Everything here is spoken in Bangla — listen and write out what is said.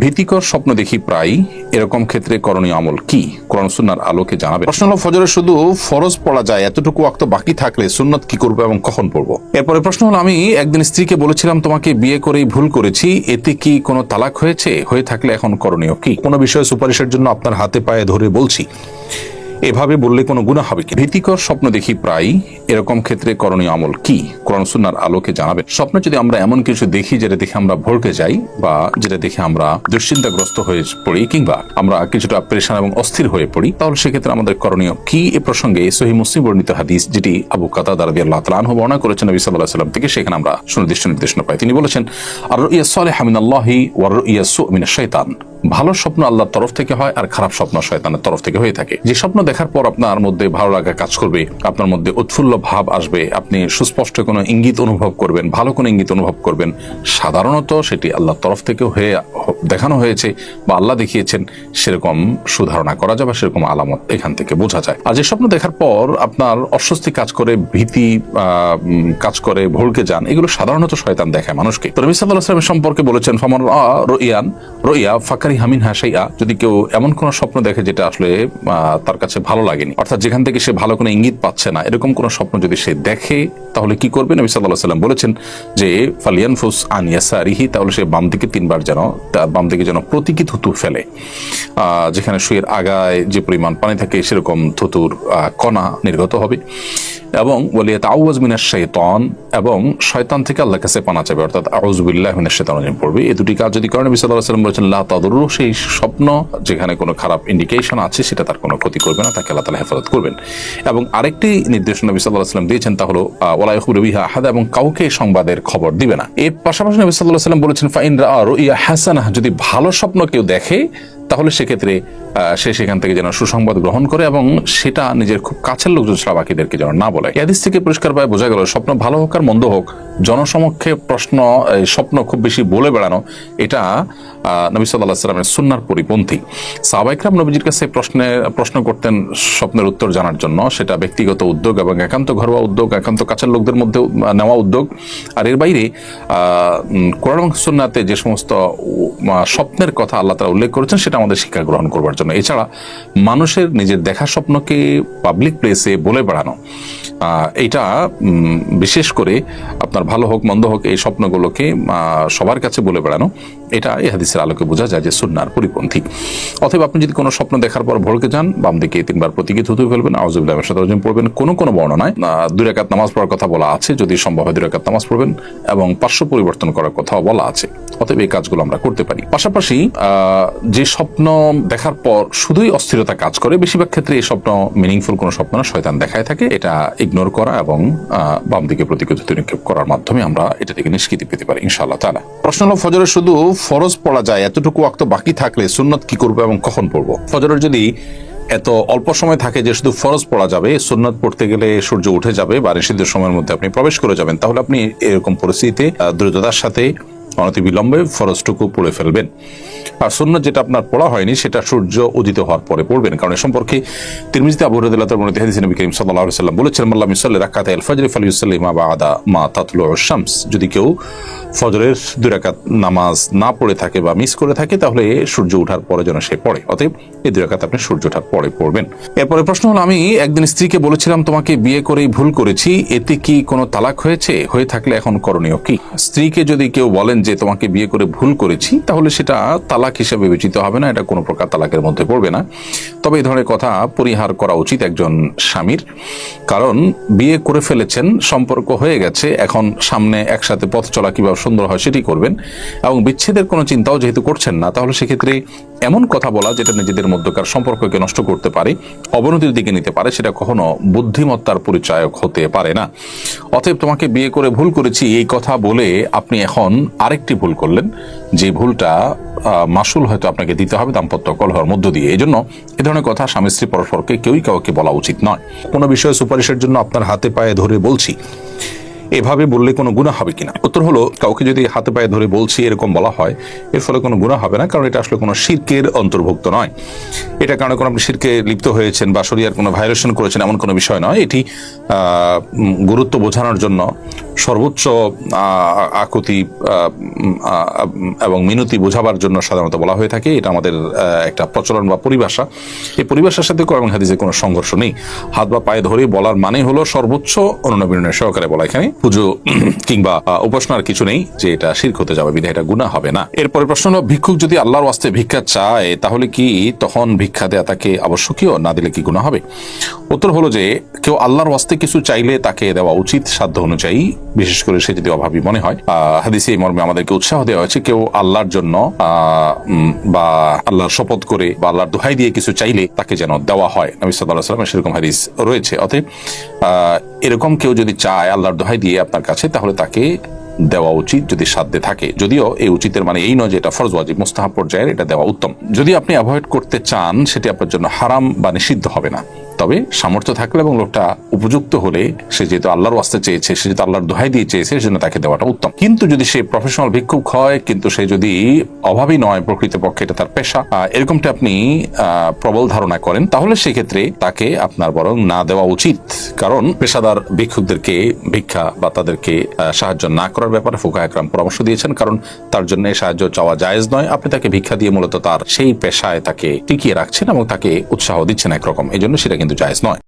ভীতিকর স্বপ্ন দেখি প্রায়, এরকম ক্ষেত্রে করণীয় আমল কি? কোরআন সুন্নাহর আলোকে জানাবে। প্রশ্ন হলো, ফজরে শুধু ফরজ পড়া যায়, এতটুকু ওয়াক্ত বাকি থাকলে সুন্নত কি করবো এবং কখন পড়বো? এরপরে প্রশ্ন হলো, আমি একদিন স্ত্রীকে বলেছিলাম তোমাকে বিয়ে করেই ভুল করেছি, এতে কি কোনো তালাক হয়েছে? হয়ে থাকলে এখন করণীয় কি? কোনো বিষয়ে সুপারিশের জন্য আপনার হাতে পায়ে ধরে বলছি, এভাবে বললে কোনো গুনাহ হবে কি? ভীতিকর স্বপ্ন দেখি প্রায়, এরকম ক্ষেত্রে করণীয় আমল কি? কোরআন সুন্নাহর আলোকে জানাবেন। স্বপ্নে যদি আমরা এমন কিছু দেখি যেটা দেখে আমরা ভড়কে যাই, বা যেটা দেখে আমরা দুশ্চিন্তাগ্রস্ত হয়ে পড়ি, কিংবা আমরা কিছুটা পেরেশান এবং অস্থির হয়ে পড়ি, তাহলে সেক্ষেত্রে আমাদের করণীয় কি? এ প্রসঙ্গে সহিহ মুসলিম বর্ণিত হাদিস, যেটি আবু কাতাদা রাদিয়াল্লাহু তাআলা আনহু বর্ণনা করেছেন নবী সাল্লাল্লাহু আলাইহি ওয়াসাল্লাম থেকে, সেখানে আমরা সুনির্দিষ্ট নির্দেশনা পাই। তিনি বলেছেন, আর রুইয়া সালিহা মিনাল্লাহি ওয়া রুইয়া সু মিনাশ শাইতান। ভালো স্বপ্ন আল্লাহর তরফ থেকে হয়, আর খারাপ স্বপ্ন শয়তানের তরফ থেকে হয়ে থাকে। যে স্বপ্ন দেখার পর আপনার মধ্যে ভালো লাগা কাজ করবে, আপনার মধ্যে উৎফুল্ল ভাব আসবে, আপনি সুস্পষ্ট কোনো ইঙ্গিত অনুভব করবেন, ভালো কোনো ইঙ্গিত অনুভব করবেন, সাধারণত সেটি আল্লাহর তরফ থেকে হয়ে দেখানো হয়েছে বা আল্লাহ দেখিয়েছেন, সেরকম সুধারণা করা যায় বা সেরকম আলামত এখান থেকে বোঝা যায়। আর যে স্বপ্ন দেখার পর আপনার অস্বস্তি কাজ করে, ভীতি কাজ করে, ভড়কে যান, এগুলো সাধারণত শয়তান দেখায় মানুষকে। তো নবী সাল্লাল্লাহু আলাইহি ওয়াসাল্লাম সম্পর্কে বলেছেন, ফামান রুইয়া ফাকারিহা মিনহা শাইআ। যদি কেউ এমন কোন স্বপ্ন দেখে যেটা আসলে তার কাছে ভালো লাগেনি, অর্থাৎ যেখান থেকে সে ভালো কোনো ইঙ্গিত পাচ্ছে না, এরকম কোন স্বপ্ন যদি সে দেখে, তাহলে কি করবে? নবী সাল্লাল্লাহু আলাইহি ওয়াসাল্লাম বলেছেন যে ফালিয়ানফুস আন ইয়াসারিহি, তাহলে সে বাম দিকে 3 বার বাম দিকে যেন প্রতীকী থুতু ফেলে। যেখানে শুয়ের আগায় যে পরিমাণ পানি থাকে, সেরকম থুতুর কণা নির্গত হবে। এবং ওয়ালিয়া তাআউযু মিনাশ শাইতান, এবং শয়তান থেকে আল্লাহর কাছে পানা চাইবে, অর্থাৎ আউযু বিল্লাহি মিনাশ শাইতানির রাজিম পড়বে। এই দুটি কাজ যদি করে, নবী সাল্লাল্লাহু আলাইহি ওয়াসাল্লাম বলেছেন লা তাদুরু, সেই স্বপ্ন যেখানে কোনো খারাপ ইন্ডিকেশন আছে সেটা তার কোনো ক্ষতি করবে না, তাকে আল্লাহ তাআলা হেফাজত করবেন। এবং আরেকটি নির্দেশনা নবী সাল্লাল্লাহু আলাইহি ওয়াসাল্লাম দিয়েছেন, তা হলো ওয়ালা ইয়াখবিরু বিহা আহাদা, এবং কাউকে সংবাদের খবর দিবে না। এর পাশাপাশি নবী সাল্লাল্লাহু আলাইহি ওয়াসাল্লাম বলেছেন, ফাইন রাআ রুইয়া হাসানাহ, যদি ভালো স্বপ্ন কেউ দেখে, তাহলে সেক্ষেত্রে সে সেখান থেকে যেন সুসংবাদ গ্রহণ করে, এবং সেটা নিজের খুব কাছের লোকজন ছাড়া বাকিদেরকে যেন না বলে। হাদিস থেকে পরিষ্কারভাবে বোঝা গেল, স্বপ্ন ভালো হোক আর মন্দ হোক, জনসমক্ষে স্বপ্ন খুব বেশি বলে বেড়ানো, এটা নবী সাল্লাল্লাহু আলাইহি ওয়াসাল্লামের সুন্নাহর পরিপন্থী। সাহাবায়ে কেরাম নবীজির কাছে প্রশ্ন করতেন স্বপ্নের উত্তর জানার জন্য, সেটা ব্যক্তিগত উদ্যোগ এবং একান্ত ঘরোয়া উদ্যোগ, একান্ত কাছের লোকদের মধ্যে নেওয়া উদ্যোগ। আর এর বাইরে কোরআন এবং সুন্নাহতে যে সমস্ত স্বপ্নের কথা আল্লাহ তাআলা উল্লেখ করেছেন, সেটা আমাদের শিক্ষা গ্রহণ করবার জন্য। এছাড়া মানুষের নিজের দেখা স্বপ্নকে পাবলিক প্লেসে বলে বেড়ানো, এটা বিশেষ করে আপনার ভালো হোক মন্দ হোক, এই স্বপ্নগুলোকে সবার কাছে বলে বেড়ানো, এটা এই হাদিসের আলোকে বোঝা যায় যে সুন্নাহর পরিপন্থী। অথবা আপনি যদি কোনো স্বপ্ন দেখার পর ভড়কে যান, বাম দিকে 3 বার প্রতীকী থুতু ফেলবেন, আউযু বিল্লাহি মিনাশ শাইতানির রাজিম পড়বেন। কোনো বর্ণনায় 2 রাকাত নামাজ পড়ার কথা বলা আছে, যদি সম্ভব হয় 2 রাকাত নামাজ পড়বেন, এবং পার্শ্ব পরিবর্তন করার কথাও বলা আছে। অতএব এই কাজগুলো আমরা করতে পারি। পাশাপাশি যে স্বপ্ন দেখার পর শুধুই অস্থিরতা কাজ করে, বেশিরভাগ ক্ষেত্রে এই স্বপ্ন মিনিংফুল কোনো স্বপ্ন না, শয়তান দেখায় থাকে, এটা ইগনোর করা এবং বাম দিকে প্রতীকী থুতু নিক্ষেপ করার মাধ্যমে আমরা এটা থেকে নিষ্কৃতি পেতে পারি ইনশাআল্লাহ তাআলা। প্রশ্ন হলো, ফজরে শুধু ফরজ পড়া যায়, এতটুকু ওয়াক্ত বাকি থাকলে সুন্নত কি করবো এবং কখন পড়বো? ফজরের যদি এত অল্প সময় থাকে যে শুধু ফরজ পড়া যাবে, সুন্নত পড়তে গেলে সূর্য উঠে যাবে বা নিষিদ্ধ সময়ের মধ্যে আপনি প্রবেশ করে যাবেন, তাহলে আপনি এরকম পরিস্থিতিতে দ্রুততার সাথে অনতি বিলম্বে ফরজটুকু পড়ে ফেলবেন। আর সুন্নত যেটা আপনার পড়া হয়নি, সেটা সূর্য উদিত হওয়ার পরে পড়বেন। কারণ এ সম্পর্কে তিরমিজিতে আবু হুরায়রা রাদিয়াল্লাহু আনহু হাদিসে নবী করিম সাল্লাল্লাহু আলাইহি ওয়াসাল্লাম বলেছেন, মাল্লাম ইউসাল্লি রাকাতাল ফজর ফালিউসাল্লি মা বাদা মা তাতলুউশ শামস। যদি কেউ ফজরের 2 রাকাত নামাজ না পড়ে থাকে বা মিস করে থাকে, তাহলে সূর্য ওঠার পরে যেন সে পড়ে। অতএব এই 2 রাকাত আপনি সূর্য ওঠার পরে পড়বেন। এরপরে প্রশ্ন হলো, আমি একদিন স্ত্রীকে বলেছিলাম তোমাকে বিয়ে করেই ভুল করেছি, এতে কি কোনো তালাক হয়েছে? হয়ে থাকলে এখন করণীয় কি? স্ত্রীকে যদি কেউ বলেন যে তোমাকে বিয়ে করে ভুল করেছি, তাহলে সেটা তালাক হিসেবে বিবেচিত হবে না, এটা কোনো প্রকার তালাকের মধ্যে পড়বে না। তবে এই ধরনের কথা পরিহার করা উচিত একজন স্বামীর, কারণ বিয়ে করে ফেলেছেন, সম্পর্ক হয়ে গেছে, এখন সামনে একসাথে পথ চলা কিভাবে সুন্দর হয় সেটি করবেন, এবং বিচ্ছেদের কোনো চিন্তাও যেহেতু করছেন না, তাহলে সেক্ষেত্রে এমন কথা বলা যেটা নিজেদের মধ্যকার সম্পর্ককে নষ্ট করতে পারে, অবনতির দিকে নিতে পারে, সেটা কখনো বুদ্ধিমত্তার পরিচায়ক হতে পারে না। অতএব তোমাকে বিয়ে করে ভুল করেছি এই কথা বলে আপনি এখন আরেকটি ভুল করলেন, যে ভুলটা মাসুল হয়তো আপনাকে দিতে হবে দাম্পত্য কলহের মধ্য দিয়ে। এই জন্য এ ধরনের কথা স্বামী স্ত্রী পরস্পরকে কেউই কাউকে বলা উচিত নয়। কোনো বিষয়ে সুপারিশের জন্য আপনার হাতে পায়ে ধরে বলছি, এভাবে বললে কোনো গুনাহ হবে কিনা? উত্তর হলো, কাউকে যদি হাতে পায়ে ধরে বলছি এরকম বলা হয়, এর ফলে কোনো গুনাহ হবে না, কারণ এটা আসলে কোনো শিরকের অন্তর্ভুক্ত নয়। এটা কারণে কোনো আপনি শিরকে লিপ্ত হয়েছেন বা শরিয়ার কোনো ভায়োলেশন করেছেন এমন কোনো বিষয় নয়। এটি গুরুত্ব বোঝানোর জন্য সর্বোচ্চ আকুতি এবং মিনতি বোঝাবার জন্য সাধারণত বলা হয়ে থাকে। এটা আমাদের একটা প্রচলন বা পরিভাষা। এই পরিভাষার সাথে কোরআন হাদিসের কোনো সংঘর্ষ নেই। হাত বা পায়ে ধরে বলার মানে হলো সর্বোচ্চ অনুনয় সহকারে বলা। এখানে পুজো কিংবা উপাসনার কিছু নেই যে এটা শিরক হতে যাবে, বিধায় এটা গুনাহ হবে না। এরপরে প্রশ্ন হলো, ভিক্ষুক যদি আল্লাহর ওয়াস্তে ভিক্ষা চায় তাহলে কি তখন ভিক্ষা দেয়া তাকে আবশ্যকীয়, না দিলে কি গুনাহ হবে? উত্তর হলো যে কেউ আল্লাহর ওয়াস্তে কিছু চাইলে তাকে দেওয়া উচিত সাধ্য অনুযায়ী, বিশেষ করে সে যদি অভাবী মনে হয়। হাদিসে এই মর্মে আমাদেরকে উৎসাহ দেওয়া হয়েছে কেউ আল্লাহর জন্য বা আল্লাহর শপথ করে বা আল্লাহর দোহাই দিয়ে কিছু চাইলে তাকে যেন দেওয়া হয়। নবী সাল্লাল্লাহু আলাইহি ওয়াসাল্লাম সেরকম হাদিস রয়েছে। অতএব এরকম কেউ যদি চায় আল্লাহর দোহাই দিয়ে আপনার কাছে, তাহলে তাকে দেওয়া উচিত যদি সাধ্যে থাকে। যদিও এই উচিতের মানে এই নয় যে এটা ফরজ ওয়াজিব, মুস্তাহাব পর্যায়ের, এটা দেওয়া উত্তম। যদি আপনি অ্যাভয়েড করতে চান সেটি আপনার জন্য হারাম বা নিষিদ্ধ হবে না। তবে সামর্থ্য থাকলে এবং লোকটা উপযুক্ত হলে, সে যেহেতু আল্লাহর ওয়াস্তে চেয়েছে, সে যেহেতু আল্লাহর দোহাই দিয়ে চেয়েছে, সেজন্য তাকে দেওয়াটা উত্তম। কিন্তু যদি সে প্রফেশনাল ভিক্ষুক হয়, কিন্তু সে যদি অভাবী নয়, প্রকৃতপক্ষে এটা তার পেশা, এরকমটা আপনি প্রবল ধারণা করেন, তাহলে সেক্ষেত্রে তাকে আপনার বরং না দেওয়া উচিত। কারণ পেশাদার ভিক্ষুকদেরকে ভিক্ষা বা তাদেরকে সাহায্য না করার ব্যাপারে ফুকাহা একরাম পরামর্শ দিয়েছেন, কারণ তার জন্য সাহায্য চাওয়া জায়েজ নয়। আপনি তাকে ভিক্ষা দিয়ে মূলত তার সেই পেশায় তাকে টিকিয়ে রাখছেন এবং তাকে উৎসাহ দিচ্ছেন একরকম, এই জন্য সেটা কিন্তু জায়েজ নয়।